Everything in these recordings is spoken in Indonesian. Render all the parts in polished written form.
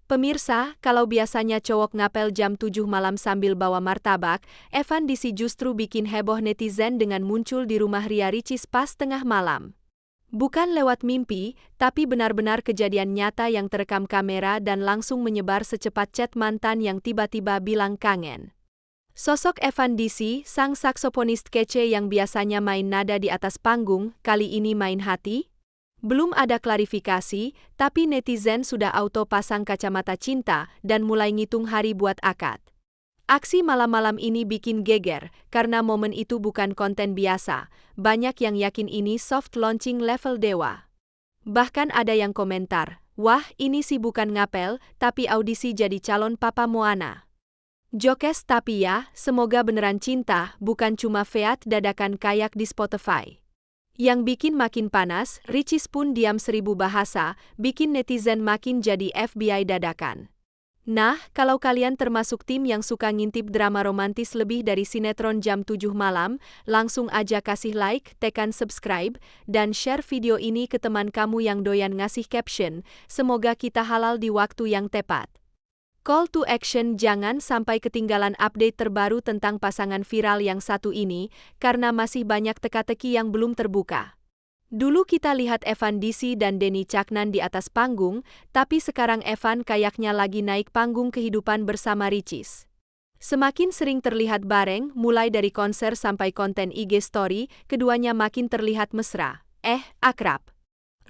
Pemirsa, kalau biasanya cowok ngapel jam 7 malam sambil bawa martabak, Evan Disi justru bikin heboh netizen dengan muncul di rumah Ria Ricis pas tengah malam. Bukan lewat mimpi, tapi benar-benar kejadian nyata yang terekam kamera dan langsung menyebar secepat chat mantan yang tiba-tiba bilang kangen. Sosok Evan Disi, sang saksoponis kece yang biasanya main nada di atas panggung, kali ini main hati? Belum ada klarifikasi, tapi netizen sudah auto pasang kacamata cinta dan mulai ngitung hari buat akad. Aksi malam-malam ini bikin geger, karena momen itu bukan konten biasa. Banyak yang yakin ini soft launching level dewa. Bahkan ada yang komentar, wah ini sih bukan ngapel, tapi audisi jadi calon Papa Moana. Jokes tapi ya, semoga beneran cinta, bukan cuma feat dadakan kayak di Spotify. Yang bikin makin panas, Ricis pun diam 1000 bahasa, bikin netizen makin jadi FBI dadakan. Nah, kalau kalian termasuk tim yang suka ngintip drama romantis lebih dari sinetron jam 7 malam, langsung aja kasih like, tekan subscribe, dan share video ini ke teman kamu yang doyan ngasih caption, semoga kita halal di waktu yang tepat. Call to action, jangan sampai ketinggalan update terbaru tentang pasangan viral yang satu ini, karena masih banyak teka-teki yang belum terbuka. Dulu kita lihat Evan Disi dan Denny Caknan di atas panggung, tapi sekarang Evan kayaknya lagi naik panggung kehidupan bersama Ricis. Semakin sering terlihat bareng, mulai dari konser sampai konten IG story, keduanya makin terlihat mesra, akrab.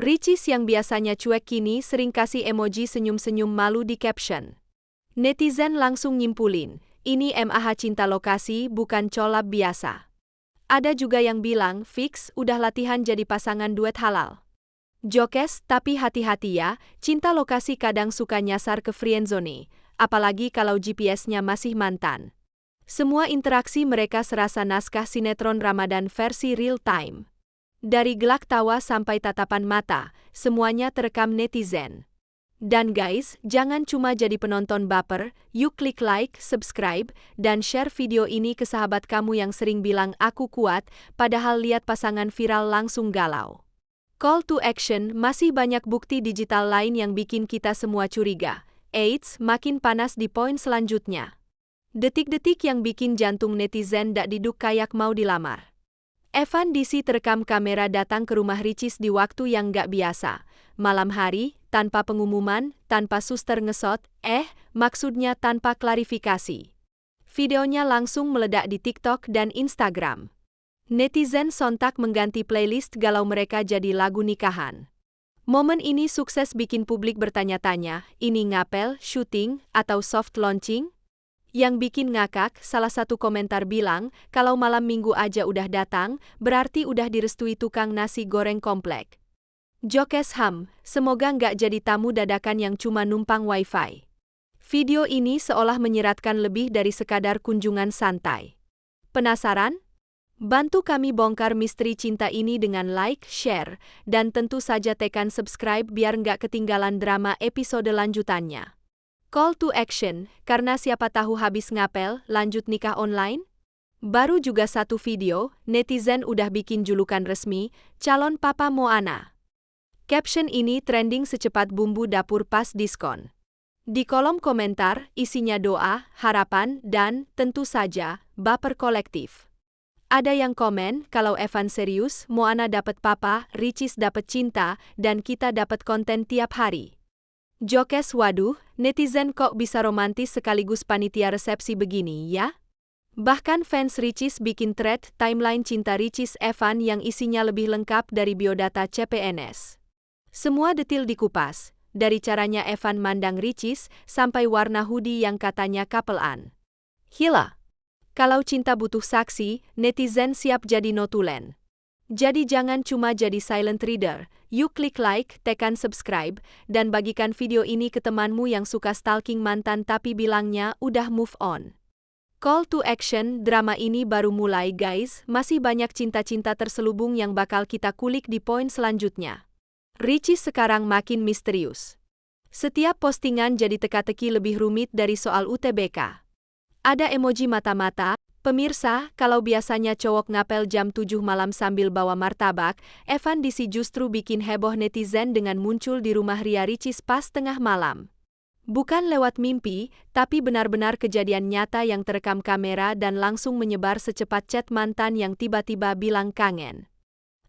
Ricis yang biasanya cuek kini sering kasih emoji senyum-senyum malu di caption. Netizen langsung nyimpulin, ini MAH cinta lokasi bukan collab biasa. Ada juga yang bilang, fix udah latihan jadi pasangan duet halal. Jokes, tapi hati-hati ya, cinta lokasi kadang suka nyasar ke friendzone, apalagi kalau GPS-nya masih mantan. Semua interaksi mereka serasa naskah sinetron Ramadan versi real time. Dari gelak tawa sampai tatapan mata, semuanya terekam netizen. Dan guys, jangan cuma jadi penonton baper, yuk klik like, subscribe, dan share video ini ke sahabat kamu yang sering bilang aku kuat, padahal lihat pasangan viral langsung galau. Call to action, masih banyak bukti digital lain yang bikin kita semua curiga. Eits, makin panas di poin selanjutnya. Detik-detik yang bikin jantung netizen dak diduk kayak mau dilamar. Evan Disi terekam kamera datang ke rumah Ricis di waktu yang gak biasa. Malam hari, tanpa pengumuman, tanpa suster ngesot, maksudnya tanpa klarifikasi. Videonya langsung meledak di TikTok dan Instagram. Netizen sontak mengganti playlist galau mereka jadi lagu nikahan. Momen ini sukses bikin publik bertanya-tanya, ini ngapel, syuting, atau soft launching? Yang bikin ngakak, salah satu komentar bilang, kalau malam minggu aja udah datang, berarti udah direstui tukang nasi goreng komplek. Jokes semoga nggak jadi tamu dadakan yang cuma numpang wifi. Video ini seolah menyiratkan lebih dari sekadar kunjungan santai. Penasaran? Bantu kami bongkar misteri cinta ini dengan like, share, dan tentu saja tekan subscribe biar nggak ketinggalan drama episode lanjutannya. Call to action, karena siapa tahu habis ngapel, lanjut nikah online? Baru juga satu video, netizen udah bikin julukan resmi, calon Papa Moana. Caption ini trending secepat bumbu dapur pas diskon. Di kolom komentar, isinya doa, harapan, dan, tentu saja, baper kolektif. Ada yang komen, kalau Evan serius, Moana dapat papa, Ricis dapat cinta, dan kita dapat konten tiap hari. Jokes, waduh, netizen kok bisa romantis sekaligus panitia resepsi begini ya? Bahkan fans Ricis bikin thread timeline cinta Ricis Evan yang isinya lebih lengkap dari biodata CPNS. Semua detil dikupas, dari caranya Evan mandang Ricis, sampai warna hoodie yang katanya couple-an. Hila! Kalau cinta butuh saksi, netizen siap jadi notulen. Jadi jangan cuma jadi silent reader, yuk klik like, tekan subscribe, dan bagikan video ini ke temanmu yang suka stalking mantan tapi bilangnya udah move on. Call to action, drama ini baru mulai guys, masih banyak cinta-cinta terselubung yang bakal kita kulik di poin selanjutnya. Ricis sekarang makin misterius. Setiap postingan jadi teka-teki lebih rumit dari soal UTBK. Ada emoji mata-mata. Pemirsa, kalau biasanya cowok ngapel jam 7 malam sambil bawa martabak, Evan Disi justru bikin heboh netizen dengan muncul di rumah Ria Ricis pas tengah malam. Bukan lewat mimpi, tapi benar-benar kejadian nyata yang terekam kamera dan langsung menyebar secepat chat mantan yang tiba-tiba bilang kangen.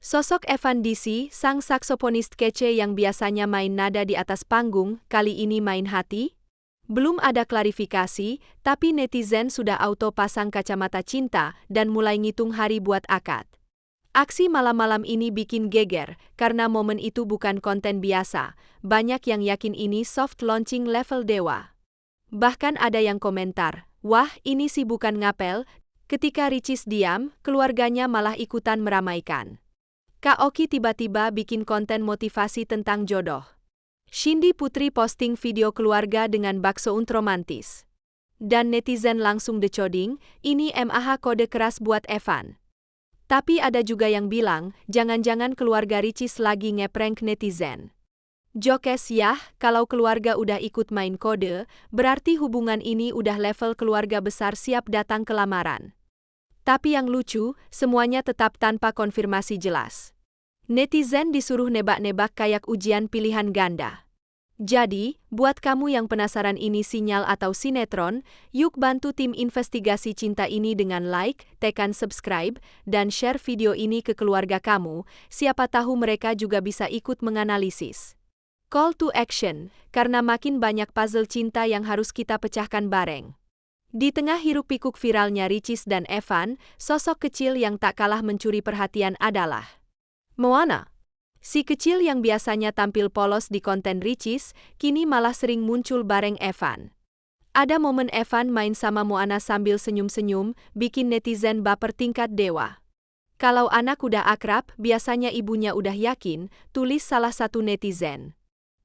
Sosok Evan Disi, sang saksoponis kece yang biasanya main nada di atas panggung, kali ini main hati? Belum ada klarifikasi, tapi netizen sudah auto pasang kacamata cinta dan mulai ngitung hari buat akad. Aksi malam-malam ini bikin geger, karena momen itu bukan konten biasa. Banyak yang yakin ini soft launching level dewa. Bahkan ada yang komentar, "Wah, ini sih bukan ngapel." Ketika Ricis diam, keluarganya malah ikutan meramaikan. Kak Oki tiba-tiba bikin konten motivasi tentang jodoh. Shindy Putri posting video keluarga dengan bakso romantis. Dan netizen langsung decoding, ini MAH kode keras buat Evan. Tapi ada juga yang bilang, jangan-jangan keluarga Ricis lagi ngeprank netizen. Jokes yah, kalau keluarga udah ikut main kode, berarti hubungan ini udah level keluarga besar siap datang ke lamaran. Tapi yang lucu, semuanya tetap tanpa konfirmasi jelas. Netizen disuruh nebak-nebak kayak ujian pilihan ganda. Jadi, buat kamu yang penasaran ini sinyal atau sinetron, yuk bantu tim investigasi cinta ini dengan like, tekan subscribe, dan share video ini ke keluarga kamu, siapa tahu mereka juga bisa ikut menganalisis. Call to action, karena makin banyak puzzle cinta yang harus kita pecahkan bareng. Di tengah hiruk-pikuk viralnya Ricis dan Evan, sosok kecil yang tak kalah mencuri perhatian adalah Moana. Si kecil yang biasanya tampil polos di konten Ricis, kini malah sering muncul bareng Evan. Ada momen Evan main sama Moana sambil senyum-senyum, bikin netizen baper tingkat dewa. Kalau anak udah akrab, biasanya ibunya udah yakin, tulis salah satu netizen.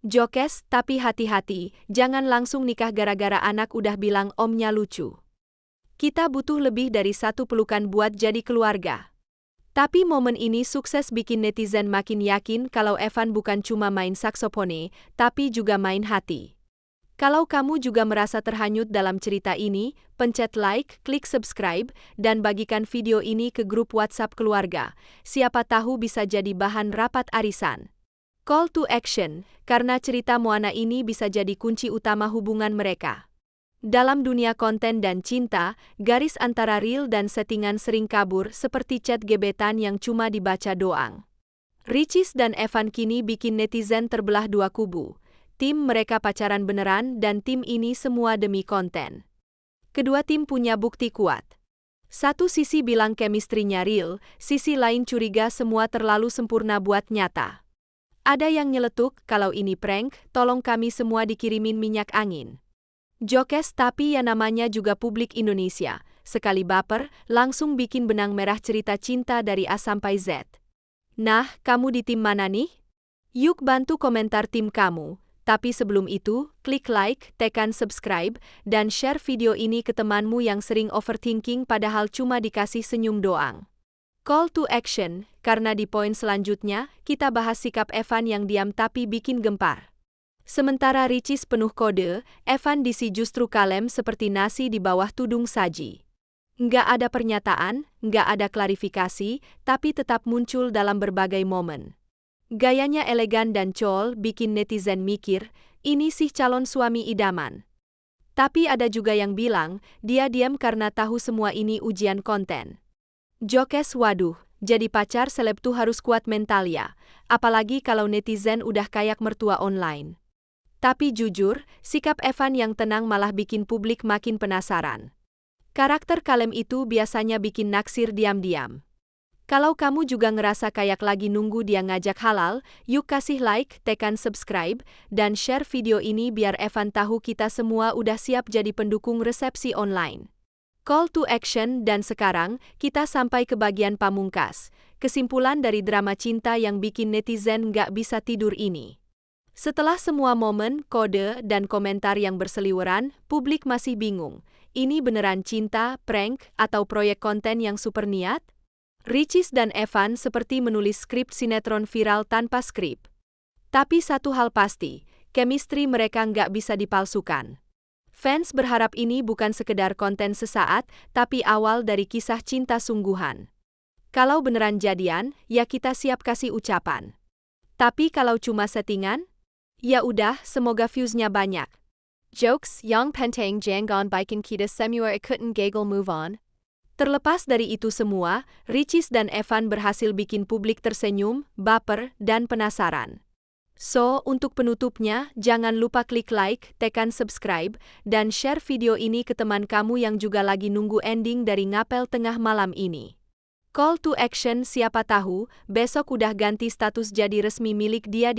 Jokes, tapi hati-hati, jangan langsung nikah gara-gara anak udah bilang omnya lucu. Kita butuh lebih dari satu pelukan buat jadi keluarga. Tapi momen ini sukses bikin netizen makin yakin kalau Evan bukan cuma main saksofone, tapi juga main hati. Kalau kamu juga merasa terhanyut dalam cerita ini, pencet like, klik subscribe, dan bagikan video ini ke grup WhatsApp keluarga. Siapa tahu bisa jadi bahan rapat arisan. Call to action, karena cerita Moana ini bisa jadi kunci utama hubungan mereka. Dalam dunia konten dan cinta, garis antara real dan settingan sering kabur seperti chat gebetan yang cuma dibaca doang. Ricis dan Evan kini bikin netizen terbelah dua kubu. Tim mereka pacaran beneran dan tim ini semua demi konten. Kedua tim punya bukti kuat. Satu sisi bilang chemistry-nya real, sisi lain curiga semua terlalu sempurna buat nyata. Ada yang nyeletuk, kalau ini prank, tolong kami semua dikirimin minyak angin. Jokes, tapi ya namanya juga publik Indonesia. Sekali baper, langsung bikin benang merah cerita cinta dari A sampai Z. Nah, kamu di tim mana nih? Yuk bantu komentar tim kamu. Tapi sebelum itu, klik like, tekan subscribe, dan share video ini ke temanmu yang sering overthinking padahal cuma dikasih senyum doang. Call to action, karena di poin selanjutnya, kita bahas sikap Evan yang diam tapi bikin gempar. Sementara Ricis penuh kode, Evan Disi justru kalem seperti nasi di bawah tudung saji. Nggak ada pernyataan, nggak ada klarifikasi, tapi tetap muncul dalam berbagai momen. Gayanya elegan dan cool bikin netizen mikir, ini sih calon suami idaman. Tapi ada juga yang bilang, dia diam karena tahu semua ini ujian konten. Jokes, waduh, jadi pacar seleb tuh harus kuat mental ya, apalagi kalau netizen udah kayak mertua online. Tapi jujur, sikap Evan yang tenang malah bikin publik makin penasaran. Karakter kalem itu biasanya bikin naksir diam-diam. Kalau kamu juga ngerasa kayak lagi nunggu dia ngajak halal, yuk kasih like, tekan subscribe, dan share video ini biar Evan tahu kita semua udah siap jadi pendukung resepsi online. Call to action, dan sekarang, kita sampai ke bagian pamungkas. Kesimpulan dari drama cinta yang bikin netizen nggak bisa tidur ini. Setelah semua momen, kode, dan komentar yang berseliweran, publik masih bingung. Ini beneran cinta, prank, atau proyek konten yang super niat? Ricis dan Evan seperti menulis skrip sinetron viral tanpa skrip. Tapi satu hal pasti, chemistry mereka nggak bisa dipalsukan. Fans berharap ini bukan sekedar konten sesaat, tapi awal dari kisah cinta sungguhan. Kalau beneran jadian, ya kita siap kasih ucapan. Tapi kalau cuma settingan, ya udah, semoga views-nya banyak. Jokes, yang penting jangan bikin kita semua ikutan gagal move on. Terlepas dari itu semua, Ricis dan Evan berhasil bikin publik tersenyum, baper, dan penasaran. So, untuk penutupnya, jangan lupa klik like, tekan subscribe, dan share video ini ke teman kamu yang juga lagi nunggu ending dari Ngapel Tengah Malam ini. Call to action, siapa tahu, besok udah ganti status jadi resmi milik dia di